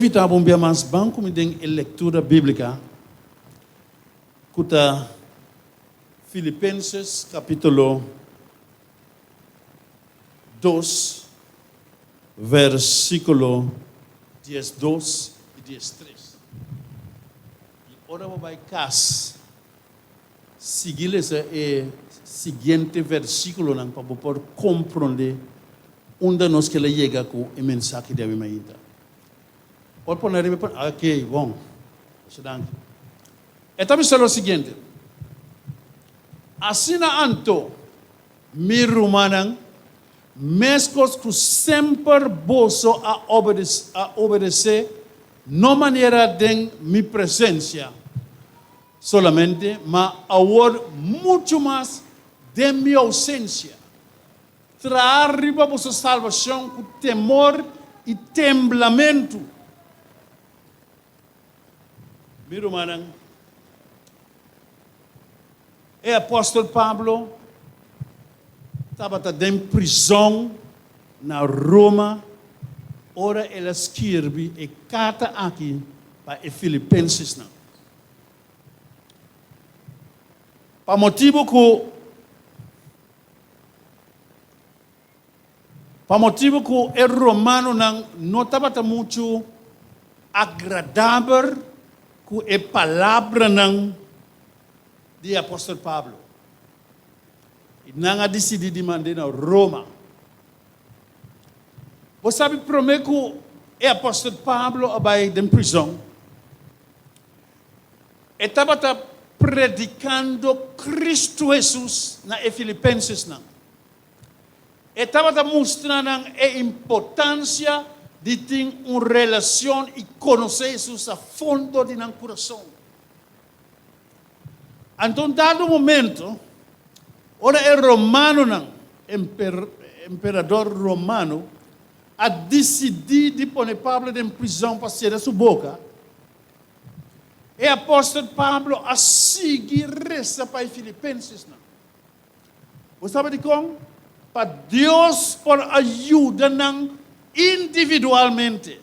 Evitamos mais banco me tem leitura bíblica. Kuta Filipenses capítulo 2, versículo 12 e 13. E ora vai cas seguir esse seguinte versículo para poder compreender onde nós que ele chega com o mensagem de Amém. Pode poner, ok, bom. Então, me o seguinte. Assim na anto, mi rumanang, mescos que sempre boso a obedecer, não maneira de mi presença, solamente, mas agora muito mais de mi ausência. Trazer arriba vossa salvação com temor e temblamento. Miro manang, o apóstolo Pablo estava em prisão na Roma, ora ele escreve e carta aqui para os Filipenses. Para motivo que o romano não estava muito agradável com a palavra de apóstolo Pablo. E não decidiu de mandar na Roma. Você sabe, primeiro que o apóstolo Pablo vai em prisão. Ele estava predicando Cristo Jesus na Filipenses. Ele estava mostrando a importância de ter uma relação e conhecer Jesus a fundo de nosso coração. Então, dado momento, ora o romano, imperador romano, a decidir de pôr Pablo em prisão para ser a sua boca. E o apóstolo Pablo a seguir resta para os Filipenses. Você sabe de como? Para Deus por ajuda individualmente,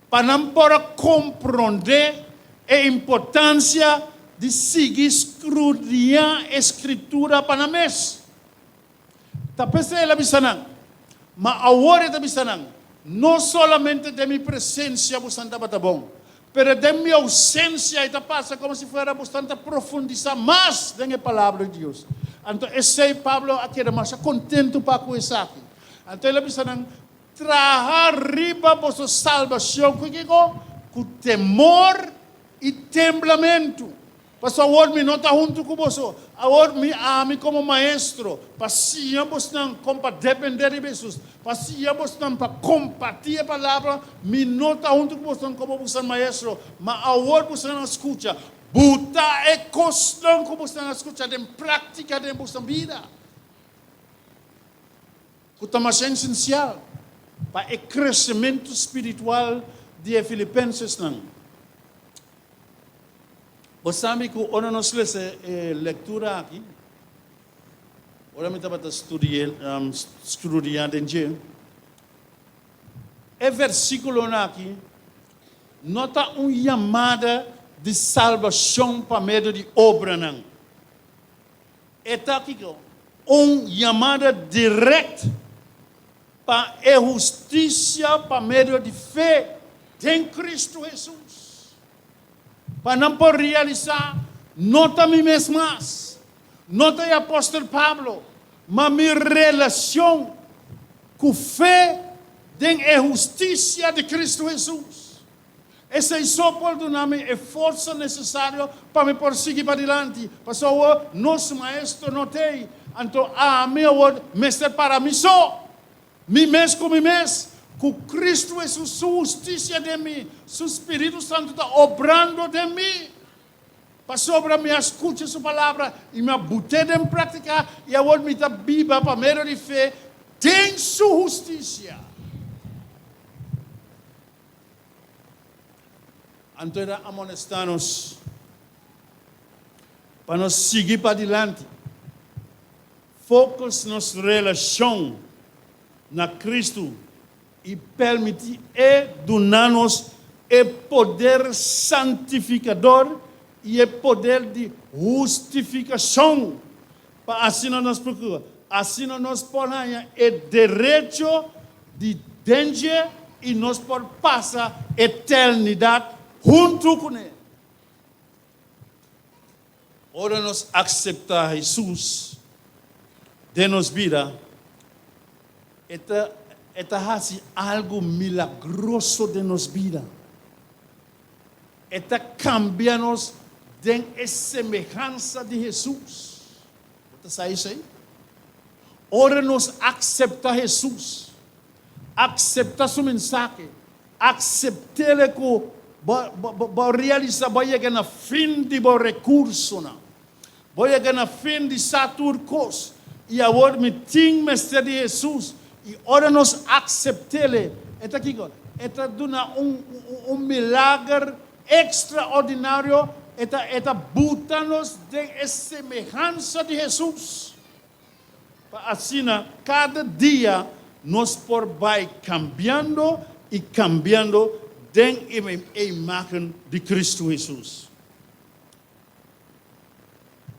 para não poder compreender a importância de seguir escrutinhar a escritura para nós. Talvez ele avisanang, mas agora ele avisanang, não somente de minha presença você estava bom, mas de minha ausência está passa como se fosse bastante profundizar mais na palavra de Deus. Então, esse Pablo aqui era mais contento para com isso aqui. Então, ele avisanang, trazer arriba vossa salvação com temor e temblamento. Pastor, agora me nota junto com você. Agora me ame como maestro. Passeamos para depender de Jesus. Passeamos para compartilhar a palavra. Me nota junto com você como você maestro. Mas agora você não escuta. Buta é questão que você não escuta em prática de vossa vida. Que é mais essencial para o crescimento espiritual de Filipenses. Você sabe que quando nós lemos a leitura aqui, agora me estava estudando em dia, o versículo aqui, nota uma chamada de salvação para meio de obra. Está aqui, uma chamada direta para a justiça para meio de fé em Cristo Jesus. Para não poder realizar, nota mim mesmo, nota o apóstolo Pablo, mas minha relação com fé em a justiça de Cristo Jesus. Esse é só por dar-me a força necessária para me prosseguir para diante. Pastor, nosso maestro não tem, então a minha mestre para mim só. Mi mes com mi mes, com Cristo é sua justiça de mim, seu Espírito Santo está obrando de mim. Para sobre me escute sua palavra e me botei em prática e agora me dá Bíblia para meio de fé, tem sua justiça. Então, amonestar-nos para nós seguir para adiante. Foco nossa relação na Cristo e permitir e donar-nos o poder santificador e o poder de justificação. Para assim nós procuramos. Assim nós podemos o direito de danger e nós podemos passar a eternidade junto com ele. Ora nós aceitar Jesus de nos vida, é algo milagroso de nos vida. Está cambiando-nos de semelhança de Jesus. Você sabe isso aí? Ora nos aceitar Jesus, aceitar sua mensagem, aceitar ele que vai realizar, vai chegar no fim de bom recurso, vai chegar no fim de saturcos, e agora me tem mestre de Jesus, e ora nos aceitar ele, está aqui agora, está dando milagre extraordinário, está botando-nos de semelhança de Jesus. Assim, cada dia, nós por vai cambiando e cambiando dentro da imagem de Cristo Jesus.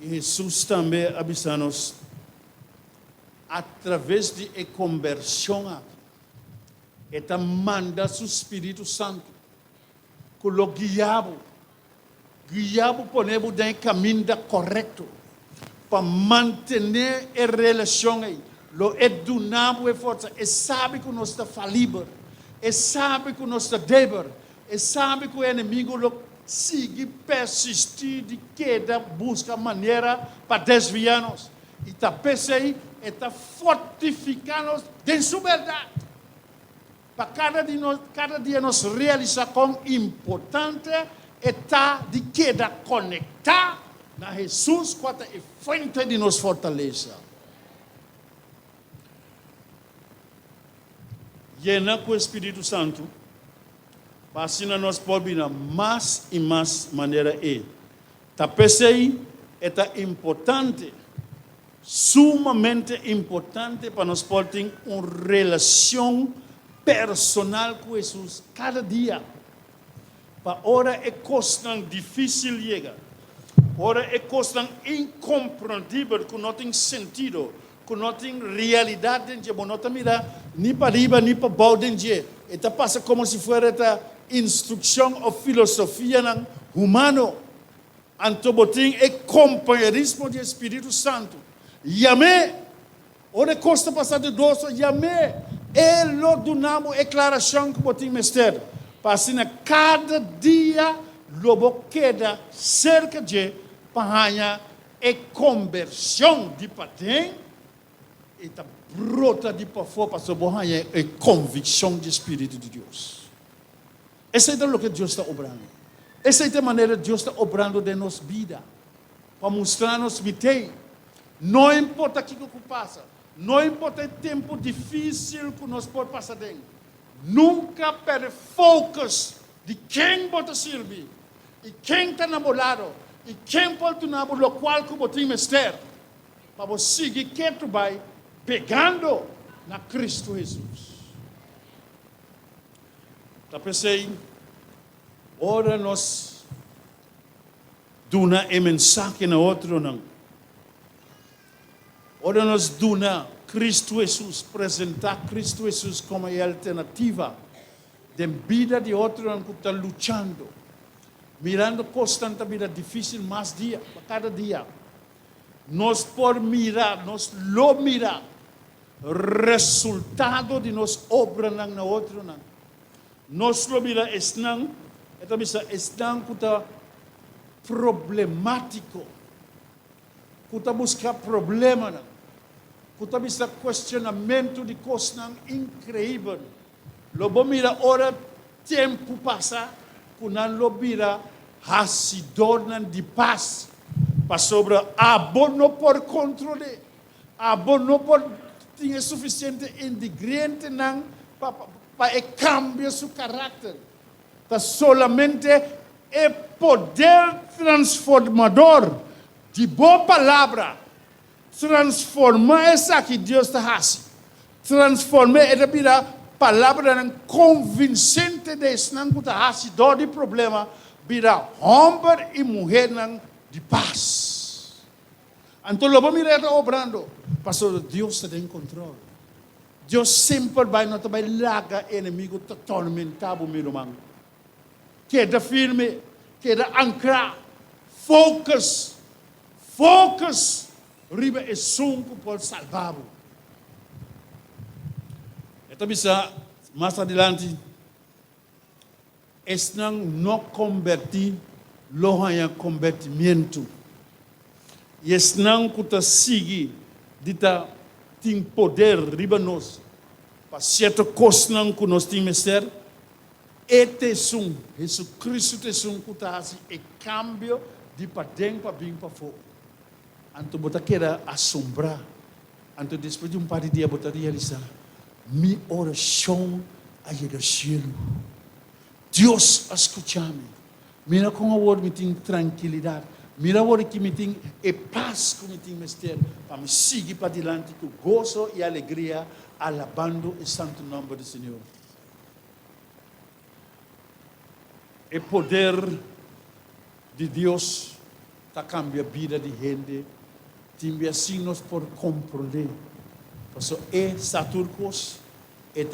E Jesus também avisa-nos, através de conversão, ele manda seu Espírito Santo, que o guiabo ponemos dentro do caminho correto, para manter a relação aí. Lo edunamos e força. E sabe que nós estamos falíveis. E sabe que nós estamos débeis. E sabe que o inimigo lo sigue, persistir de queda, busca maneira para desviar-nos. E está pensando aí, está fortificando-nos de sua verdade. Para cada dia nós realizar com importante está de queda conectar na Jesus, quanto é fonte de nos fortaleza. Llena com o Espírito Santo, para assim nós podemos mais e mais maneira é. Tá pensei, é importante, sumamente importante para nós termos uma relação personal com Jesus cada dia. Para hora é coisa difícil chegar. Ora é coisa incompreendível, que não tem sentido, que não tem realidade dentro, não tem mira nem para riba nem para baixo dentro. Eta passa como se fosse esta instrução ou filosofia humana. Antobotim é companheirismo do Espírito Santo. Yame, ora costa passar de doce, yame, elo dunamo declaração que botim mester. Passina cada dia lobo queda cerca de panha e conversão de patem e ta brota de para fora para soborranha e convicção de Espírito de Deus. Essa é o que Deus está obrando. Essa é a maneira que Deus está obrando de nossa vida. Para mostrar-nos que não importa o que passa, não importa o tempo difícil que nós podemos passar dentro, nunca perde foco de quem pode servir, e quem está namorado, e quem pode namorar o qual que você tem para você seguir que tu vai pegando na Cristo Jesus. Tá pensei, ora nós duna a mensagem na outro não. Ora nós duna Cristo Jesus, apresentar Cristo Jesus como a alternativa de vida de outro que está lutando, mirando constante a vida difícil, mais dia, cada dia. Nós por mirar, nós lo mirar, resultado de nós obra na outro não. Nós lo mirar estão que está problemático, que está buscar problema não. Kuta bisa questionamento de coisas incrível. Lobo mira ora tempo passa, kunan lo mira hasidor de paz. Para sobre abono por controle, abono por tinha suficiente ingrediente não para cambiar seu caráter. Tá solamente é poder transformador de boa palavra. Transformar essa que Deus está fazendo. Transformar ela vira palavra não convincente de não que tá dor de problema, vira homem e mulher não de paz. Então, logo mira está obrando, pastor, Deus está em controle. Deus sempre vai não vai largar inimigo tormentar o meu irmão. Queda firme, queda ancrar, focus, riba é sunco por salvar-o. Então, mais adiante, es não convertir, lohanha convertimento. E es não que ta sigue, dita tem poder riba nós, para certa coisa não que nós temos ser, Jesus Cristo te sum que ta assim, é cambio de para dentro para bem para fora. Anto bota queira assombrar, anto depois de par de dia bota realizar, minha oração aí do cielo. Deus escuta-me. Mira com a word me tem tranquilidade. Mira word que me tem paz que me tem mestre. Para me seguir para diante com gozo e alegria, alabando o santo nome do Senhor. O poder de Deus está cambia a vida de gente. Tem signos por compreender. Porque turcos,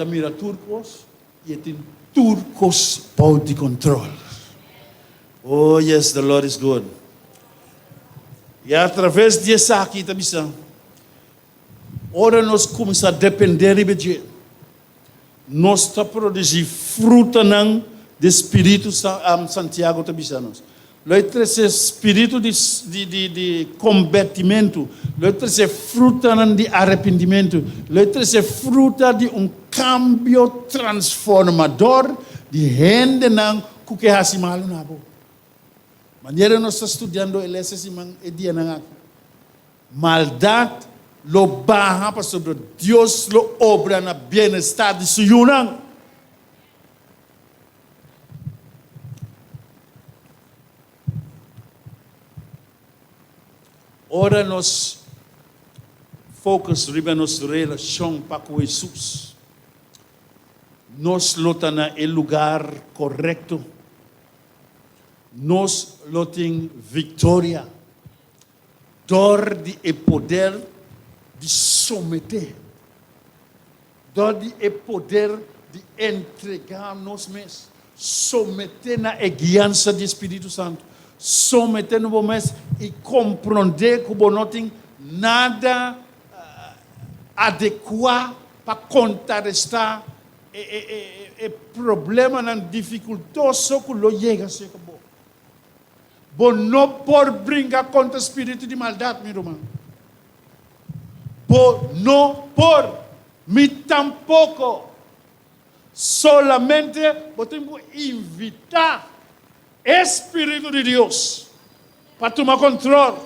mira turcos e tem turcos por de controle. Oh yes, the Lord is good. E através disso aqui também, ora nós começamos a depender de nós está produzir fruta do Espírito Santiago também nós. Esse espírito de convertimento, esse fruta de arrependimento, esse fruta de cambio transformador de gente que hasi malu na bo. Maneira nós estudando esse dia na maldade lo barra para sobre Deus lo obra na bem-estar de suyunang. Ora nós focus riba nossa relação para com Jesus. Nós lutamos no lugar correto. Nós lutamos vitória. Dor de poder de someter. Dor de poder de entregar nós mesmos. Someter na guiança do Espírito Santo. Someter no momento e compreender que não tem nada adequado para contrarrestar o problema dificultoso que lo chega a ser. Bom não por brincar contra o espírito de maldade, meu irmão. Bom não por, me tampouco. Solamente podemos invitar Espírito de Deus para tomar controle.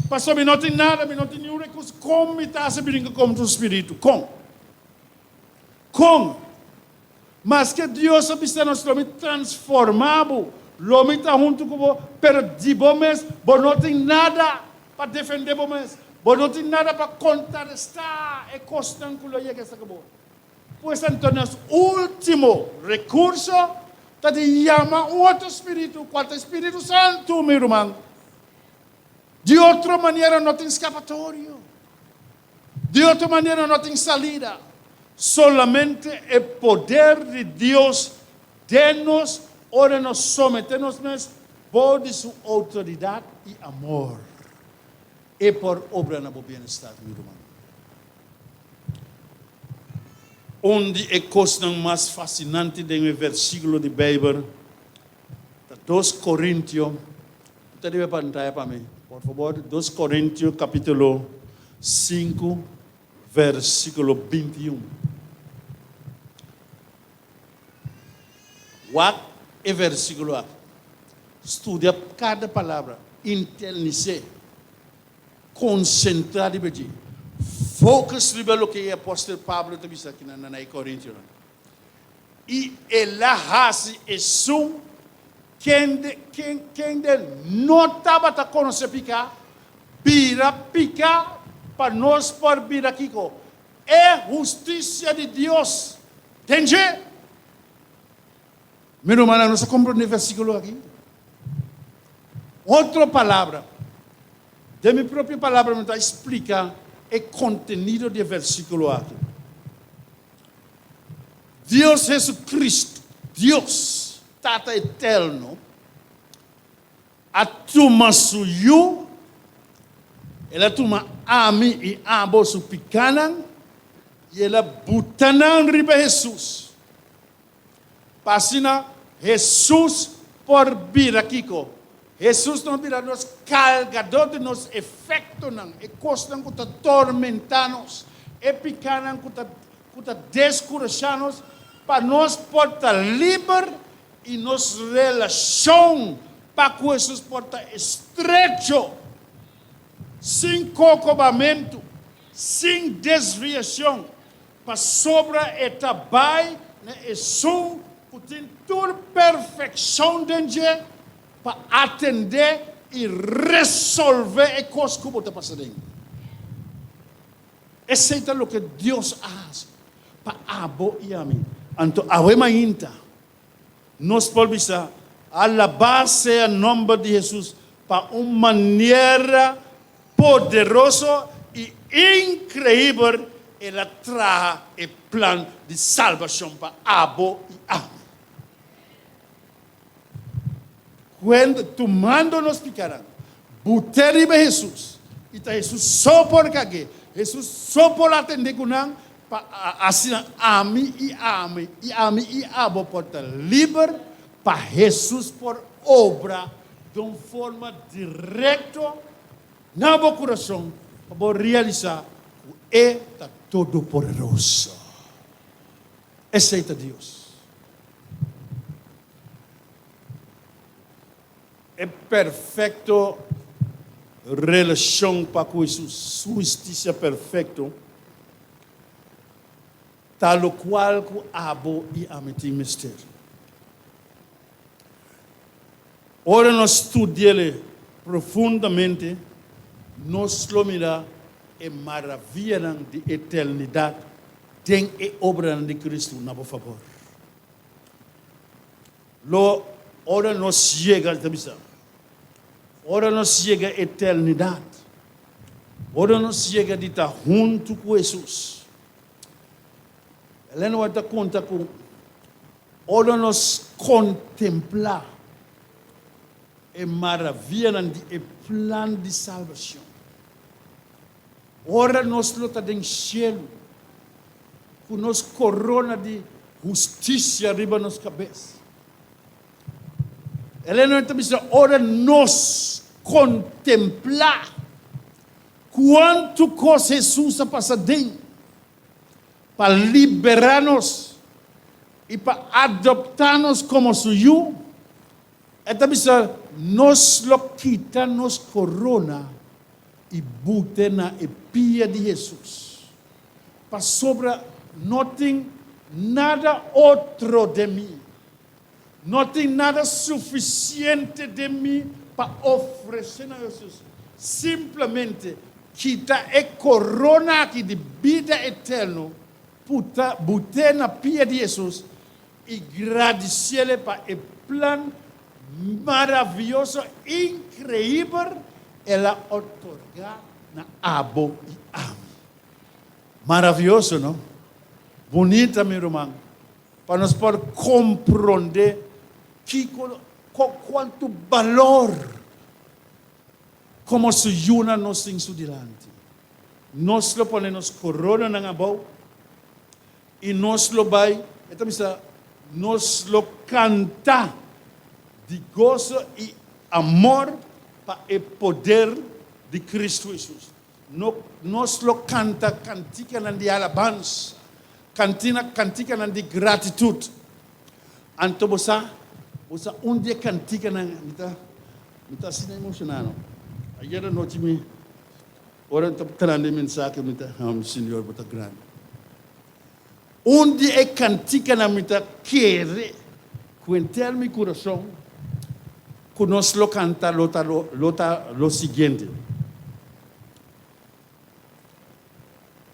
Pastor, me não tem nada, me não tem nenhum recurso. Como me está se brincar contra o Espírito? Como? Mas que Deus está nos transformado. O homem está junto com você, mas de você não tem nada para defender você. Você não tem nada para contrarrestar a constante que ele está com você. Pois então, nosso último recurso está de chamar outro Espírito, qual é o Espírito Santo, meu irmão. De outra maneira, não tem escapatório. De outra maneira, não tem saída. Solamente o poder de Deus de-nos, ora nos sometemos por sua autoridade e amor. E por obra na bem-estar, meu irmão. Onde é coisa mais fascinante do versículo de Bíblia, 2 Coríntios, você deve pantalla para mim, por favor, 2 Coríntios capítulo 5, versículo 21. What é versículo A? Estudia cada palavra, internice, concentrar e pedir. Focus no que o apóstolo Pablo está dizendo aqui na Coríntios. E ela hasi esum quem não estava a conhecer picar, bira picar para nós por bira kiko. É justiça de Deus Entende? Meu irmão, não se compreende o versículo aqui. Outra palavra. De minha própria palavra, me está explicar o contenido do versículo aqui. Deus Jesus Cristo, Deus, Tata eterno, a turma suyu, ela turma ami e abo su picanan, e ela butanan riba Jesus. Passina Jesus por vir aqui, Jesus não vira nos carregador de nos efeitos, e costas que tormentar-nos, e picanan que descurajar-nos, para nós portar livre e nos relação para que Jesus porta estreito, sem cocobamento, sem desviação, para sobre o trabalho, e som que tem toda perfeição dentro para atender e resolver as coisas que está passando. Esse é o que Deus faz para abo e a mim. Então, a ainda, nós podemos alabar o nome de Jesus para uma maneira poderosa e incrível. Ela traz o plano de salvação para abo e a mim. Quando tomando nos picarão, buteri be Jesus, e Jesus só por cague, Jesus só por atender com nós, assim ami e abo porta livre para Jesus por obra de uma forma direta na meu coração para realizar o está todo poderoso. Aceita Deus. É perfeito relação para com Jesus, sua justiça perfeita. Tal qual que abo e ame tem mistério. Ora nós estudamos profundamente, nós lo mira e maravilha de eternidade tem a obra de Cristo, na favor. Ora nós chega a ora nós chega a eternidade. Ora nós chega a estar junto com Jesus. Ela não vai dar conta com. Ora nós contemplar a maravilha e plano de salvação. Ora nós luta em cielo, com nos corona de justiça riba nos cabeças. Ela não está dizendo, ora nós contemplar quanto coisa Jesus a passar dentro para liberar-nos e para adoptar-nos como suyo. Esta dizendo, nos lo quita, nos corona e bute na epia de Jesus. Para sobra, não tem nada outro de mim. Não tem nada suficiente de mim para oferecer a Jesus. Simplesmente, quita a corona aqui de vida eterna, bute na pia de Jesus e agradecer para o plano maravilhoso, incrível, ela otorgar na abo e ame. Maravilhoso, não? Bonita, meu irmão. Para nós poder compreender quanto valor como se yuna nos em delante. Nós lo ponemos corona na abo e nós lo vai, nós lo canta de gozo e amor para o poder de Cristo Jesus. Nós lo canta cantica de alabança, cantica de gratitude. Então você dia cantica me está assim emocionado. Ayer à noite ora estou trazendo mensagem me está Senhor bota grande. Dia cantica me está querer cuentar meu coração. Que nós lo canta lo seguinte.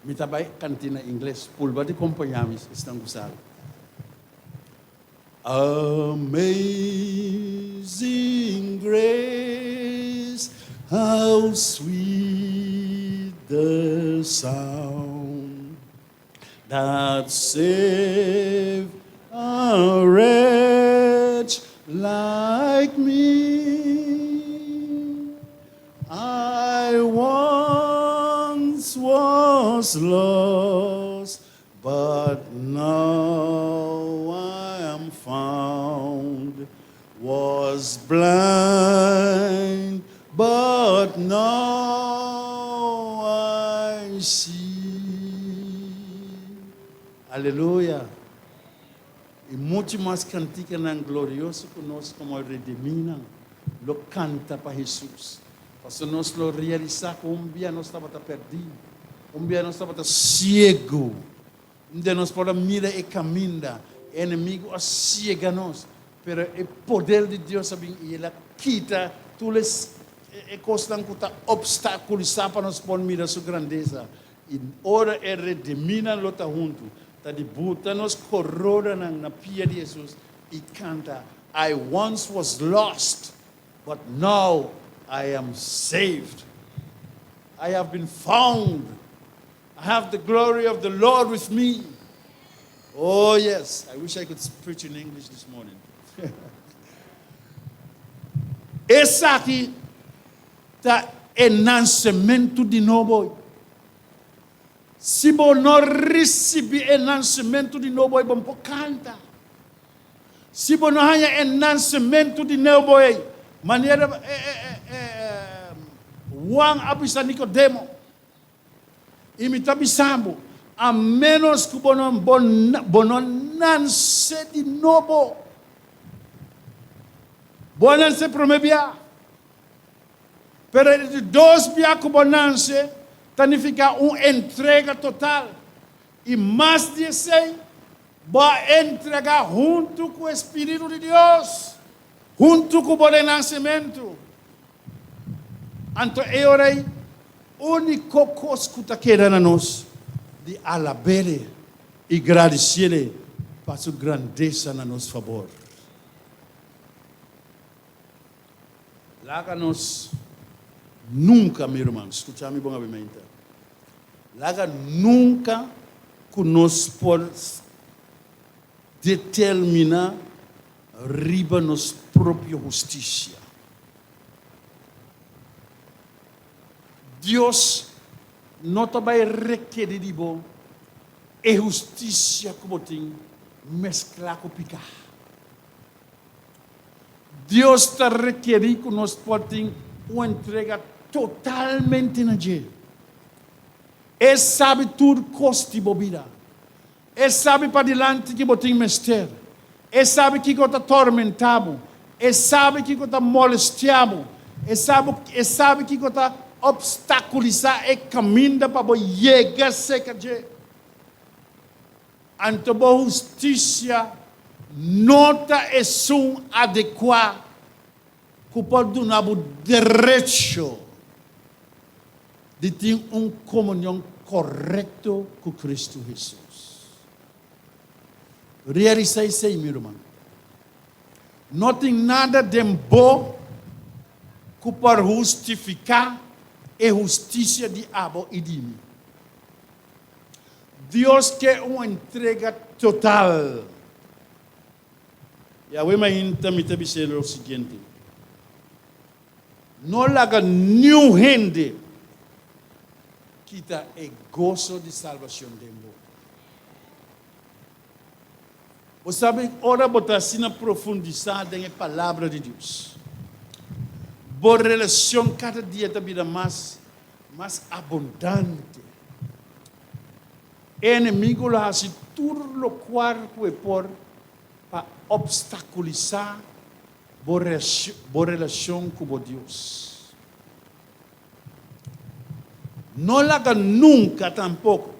Me trabalho cantina inglês, pulva de companheiros estão gostando. Amazing grace, how sweet the sound that saved a wretch like me. I once was lost, but now I am found. Was blind, but now I see. Aleluia. E muito mais cantica na glorioso conosco como redimina, lo canta para Jesus. Para nós lo realizar que dia nós estava perdido, dia nós estava cego, dia nós podemos mirar e caminhar, inimigo cega nós, pero o poder de Deus sabe ele quita todas as coisas que está obstaculizar para nós poder mirar sua grandeza. E ora é redimina lo tá junto. Tadibuta nos corroda na pia de Jesus e canta, I once was lost, but now I am saved. I have been found. I have the glory of the Lord with me. Oh yes, I wish I could preach in English this morning. Esse aqui tá ensinamento de novo. Se você não receber ensinamento de novo, você não canta. Se você não tem ensinamento de novo, maneira Juan abisa Nicodemo, imita bisamo, a menos que você não nasce de novo. Você nasce primeiro, pero de dois dias que você nasce, significa entrega total. E mais de isso, vai entregar junto com o Espírito de Deus, junto com o nascimento. Então, eu orei, único coisa que está querendo nós, de alabar e agradecer para sua grandeza na nosso favor. Lá que nós nunca, meu irmão, escuta-me bem, Laga nunca que nós podemos determinar riba nossa própria justiça. Deus não vai requerer de bom e justiça como tem mesclar com picar. Deus está requerindo que nós podemos uma entrega totalmente na gente. Ele sabe tudo custa de bobida. Ele sabe para diante que você tem mestre. Ele sabe que você está atormentado. Ele sabe que você está molestado. Ele sabe que você está obstaculizado e caminho para você chegar a ser. Então, a justiça não é um adequado que pode dar o direito de ter uma comunhão correto com Cristo Jesus. Realiza isso aí, meu irmão. Não tem nada de bom que pode justificar a justiça de Abel e de mim. Deus quer uma entrega total. E agora me dizer o seguinte. Não laga nenhum gente que está o gozo de salvação de mundo. Você sabe, ora botar assim na profundidade na palavra de Deus. Boa relação cada dia da vida mais abundante. O inimigo lá se tudo o quarto por para obstaculizar boa relação com Deus. Não laga nunca tampouco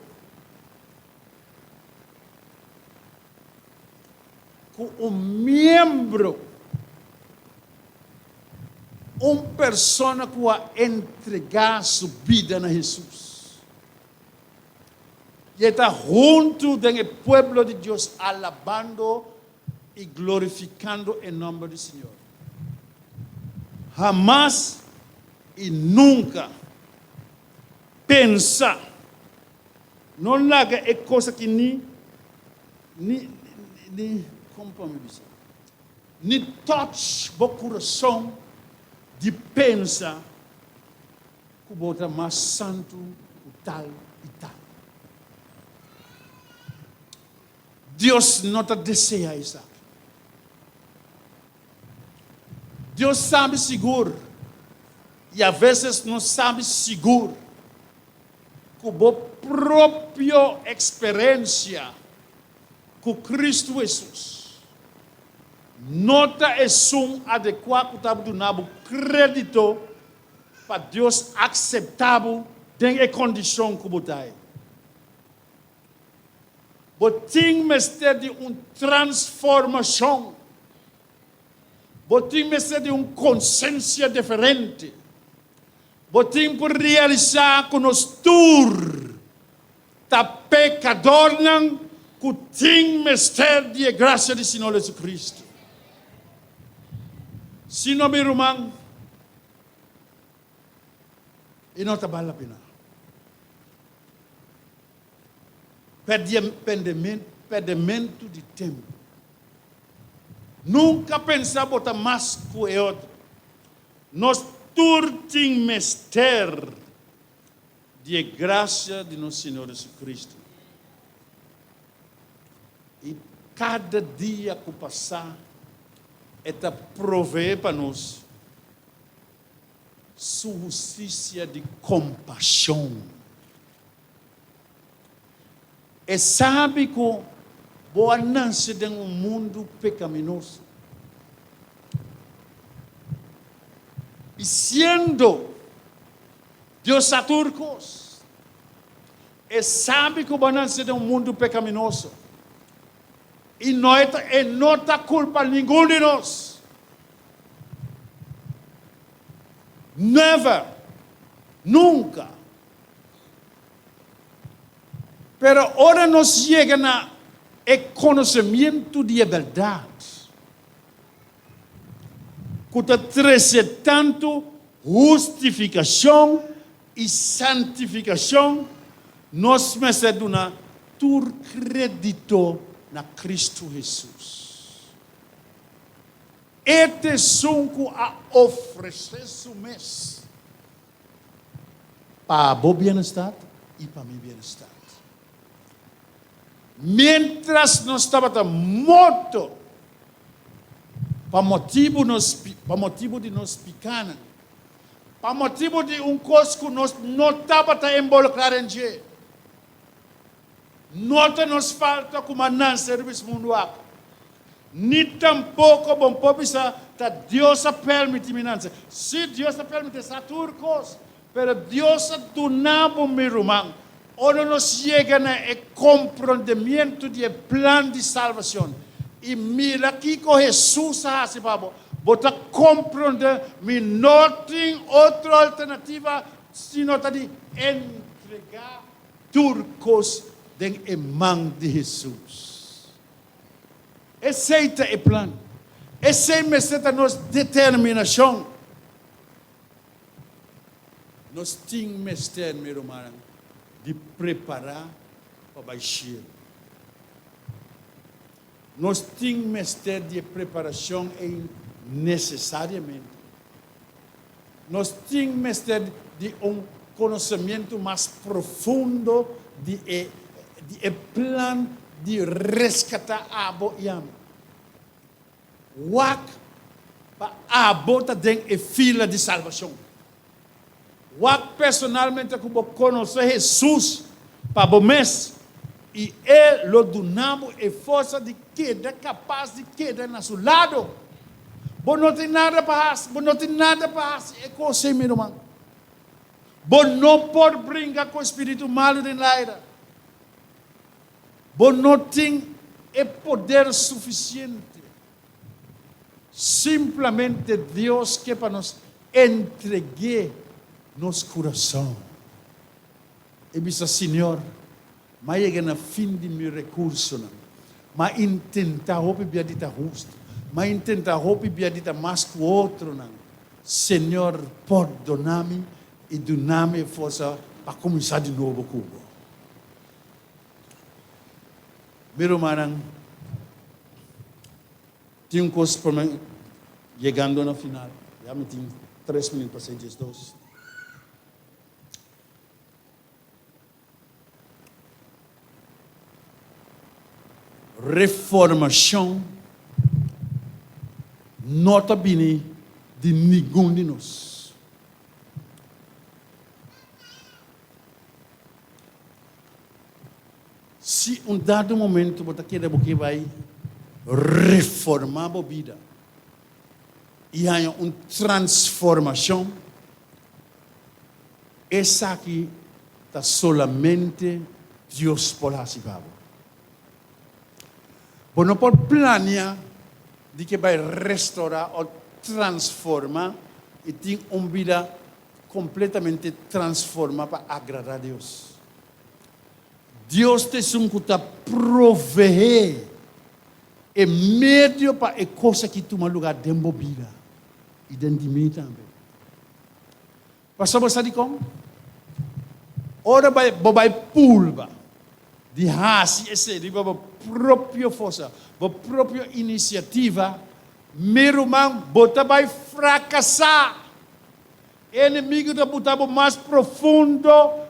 com um membro, uma pessoa que vai entregar sua vida a Jesus. E está junto com o povo de Deus, alabando y glorificando el nombre del Señor. Jamás y nunca pensa, no haga cosa que como podemos dizer, ni touch o coração de pensar que o outro é mais santo, o tal e tal. Deus não está deseja isso. Deus sabe seguro, e às vezes não sabe seguro, com a própria experiência com Cristo Jesus. Nota é adequado que está dando crédito para Deus aceitável em condição que está. Tem mestre de uma transformação. Tem mestre de uma consciência diferente. Tem por realizar que nós todos, tá pecador não, que tem mestre de graça do Senhor Jesus Cristo. Se não, meu irmão, e não está vale a pena. Perdimento de tempo. Nunca pensar botar mais que o outro. Nós todos mestre de graça de nosso Senhor Jesus Cristo. E cada dia que passar, é prover para nós sua justiça de compaixão. E sabe que boa nasce de um mundo pecaminoso. E sendo Deus aturcos, e sabe que boa nasce de um mundo pecaminoso. E não está culpa nenhum de nós. Never. Nunca. Pero ahora nos llega el conocimiento de verdade. Que trae tanto justificação e santificação, nos merecemos dar todo crédito na Cristo Jesus. Este sonco a oferecer su mês para o bem-estar e para o meu bem-estar. Mientras nós estávamos mortos, para motivo de nós pecar, para motivo de coisa que nós não estávamos involucrados em dia. Nota nos falta como não serviço mundo aqui. Nem tampouco bom pobisa que Deus permite minança. Se Deus permite essa turcos, pero Deus do nabo meu irmão. Onde nos chega no compreendimento do plano de salvação. E mira aqui com Jesus assim, babo. Bota compreender, me não tem outra alternativa senão de entregar turcos em mão de Jesus. Esse é o plano. Esse é a nossa determinação. Nós temos mestre, meu irmão, de preparar para baixar. Nós temos mestre de preparação necessariamente. Nós temos mestre de conhecimento mais profundo de plano de resgatar a abo e amo. Wak para a abo tem fila de salvação. Wak personalmente como conhecer Jesus para o mês e ele o donamos e força de queda capaz de queda na seu lado. Bom não tem nada para fazer, é coisa meu irmão. Bom não pode brincar com o espírito malo de lá. Bom não tem poder suficiente. Simplesmente Deus quer para nos entregar nosso coração. E disse, Senhor, mas chega no fim de meu recurso. mas intentar roupa biadita justo, mas intentar roupa biadita mais que o outro, não. Senhor, perdona-me e dá-me força para começar de novo com o meu irmão, tinha coisa para mim, chegando no final, já me tinha 3 minutos para ser 2. Reformação não está vindo de nenhum de nós. Se dado momento você quer que vai reformar a vida e há uma transformação, essa aqui está solamente Deus pode fazer. Você não pode planear de que vai restaurar ou transformar e ter uma vida completamente transformada para agradar a Deus. Deus te está proveer e meio para a coisa que toma lugar dentro da vida e dentro de mim também. Pastor, você sabe como? Ora vai pulva de raça esse de a própria força, a própria iniciativa, meu irmão, bota vai fracassar. Inimigo da botar mais profundo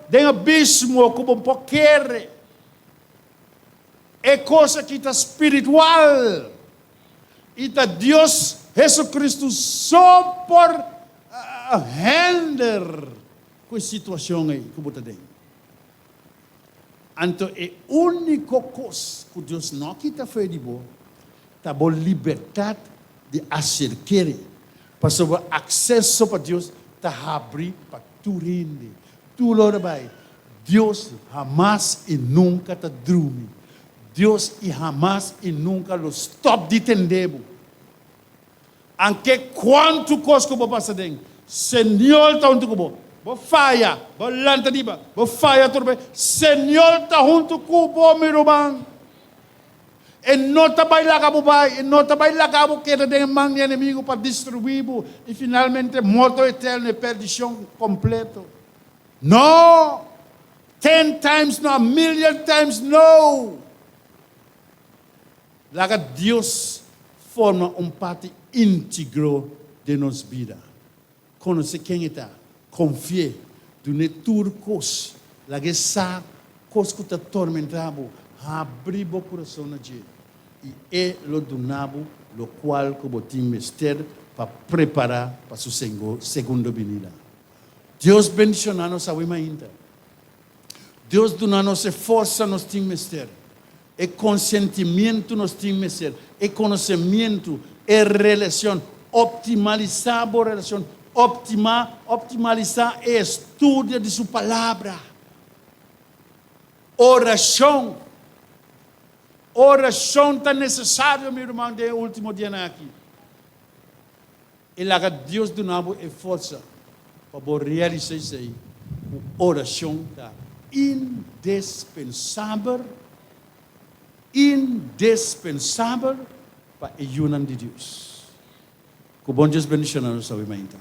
do abismo como quer. É coisa que está espiritual. E está Deus, Jesus Cristo, só por handler com a situação aí que você tem. Então, é a única coisa que Deus não quita foi de boa. Está a liberdade de acercar. Para o acesso para Deus, está abrir para tu rende. Tu lo vai. Deus jamais e nunca está dorme. Deus e jamais e nunca lo stop de entender. Anche quanto coisa que você passa dentro. Senhor está junto com você. Você falha. Você lanta de ba. Você falha tudo bem. Senhor está junto com você, meu irmão. E não está vai largar você. E não está vai largar você que tem mão de inimigo para destruir você. E finalmente morto eterno e perdição completa. Não. 10 times no, 1,000,000 times no. Larga Deus forma parte íntegro de nossa vida. Conhecer quem está. Confie. Dune tudo coisa. Larga essa coisa que está atormentado. Abrir o coração na gente. E é o donabo, o qual que você tem mestre para preparar para sua segunda vinda. Deus bendicionar nos ainda. Deus dá-nos força nos tem mestre. E consentimento nos tem mestre. E conhecimento, e relação. Optimalizar a relação. Optimalizar o estudo de sua palavra. Oração. Oração está necessária, meu irmão, de último dia aqui. E lá Deus do nabo é força para realizar isso aí. Oração está indispensável para a união de Deus. Que bom Deus bendicionar nossa vida.